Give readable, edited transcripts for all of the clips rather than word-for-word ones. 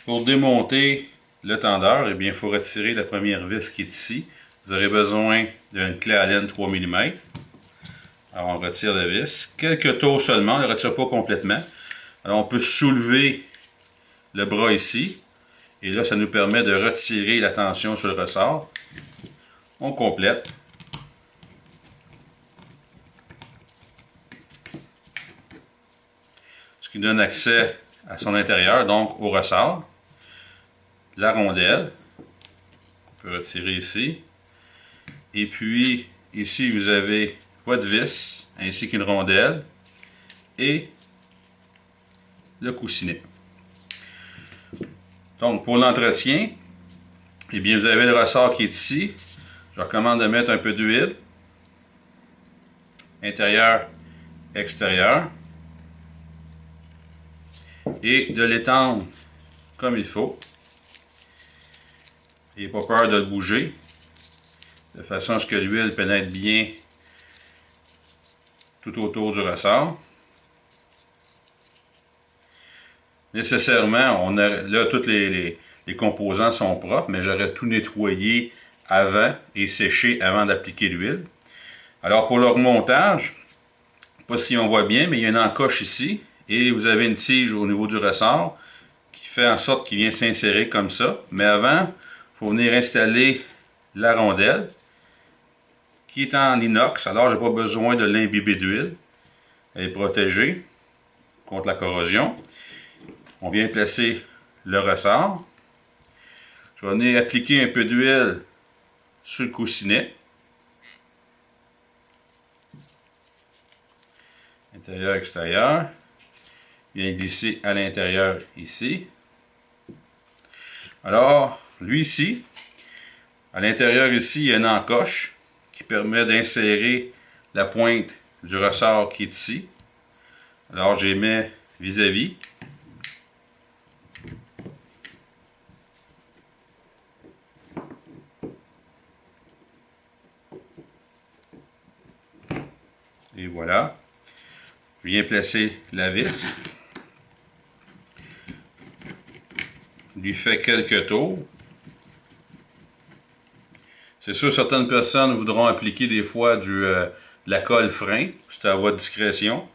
Pour démonter le tendeur, eh bien, il faut retirer la première vis qui est ici. Vous aurez besoin d'une clé Allen 3 mm. Alors, on retire la vis. Quelques tours seulement, on ne le retire pas complètement. Alors, on peut soulever le bras ici. Et là, ça nous permet de retirer la tension sur le ressort. On complète. Ce qui donne accès à son intérieur, donc au ressort. La rondelle. On peut retirer ici. Et puis, ici, vous avez votre vis, ainsi qu'une rondelle. Et le coussinet. Donc, pour l'entretien, eh bien, vous avez le ressort qui est ici. Je recommande de mettre un peu d'huile. Intérieur, extérieur. Et de l'étendre comme il faut. N'ayez pas peur de le bouger. De façon à ce que l'huile pénètre bien tout autour du ressort. Nécessairement, là, tous les composants sont propres, mais j'aurais tout nettoyé avant et séché avant d'appliquer l'huile. Alors, pour le remontage, je ne sais pas si on voit bien, mais il y a une encoche ici, et vous avez une tige au niveau du ressort qui fait en sorte qu'il vient s'insérer comme ça. Mais avant, il faut venir installer la rondelle, qui est en inox, alors je n'ai pas besoin de l'imbiber d'huile. Elle est protégée contre la corrosion. On vient placer le ressort. Je vais venir appliquer un peu d'huile sur le coussinet. Intérieur, extérieur. Je viens glisser à l'intérieur ici. Alors, lui ici, à l'intérieur ici, il y a une encoche qui permet d'insérer la pointe du ressort qui est ici. Alors, je les mets vis-à-vis. Et voilà. Je viens placer la vis. Je lui fais quelques tours. C'est sûr, certaines personnes voudront appliquer des fois de la colle frein. C'est à votre discrétion.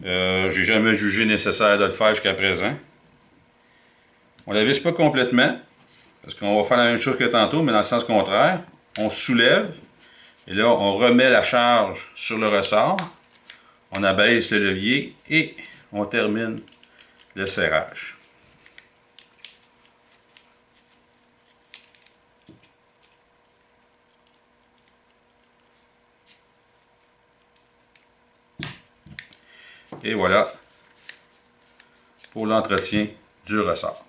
J'ai jamais jugé nécessaire de le faire jusqu'à présent. On ne la visse pas complètement, parce qu'on va faire la même chose que tantôt, mais dans le sens contraire. On soulève, et là, on remet la charge sur le ressort. On abaisse le levier et on termine le serrage. Et voilà pour l'entretien du ressort.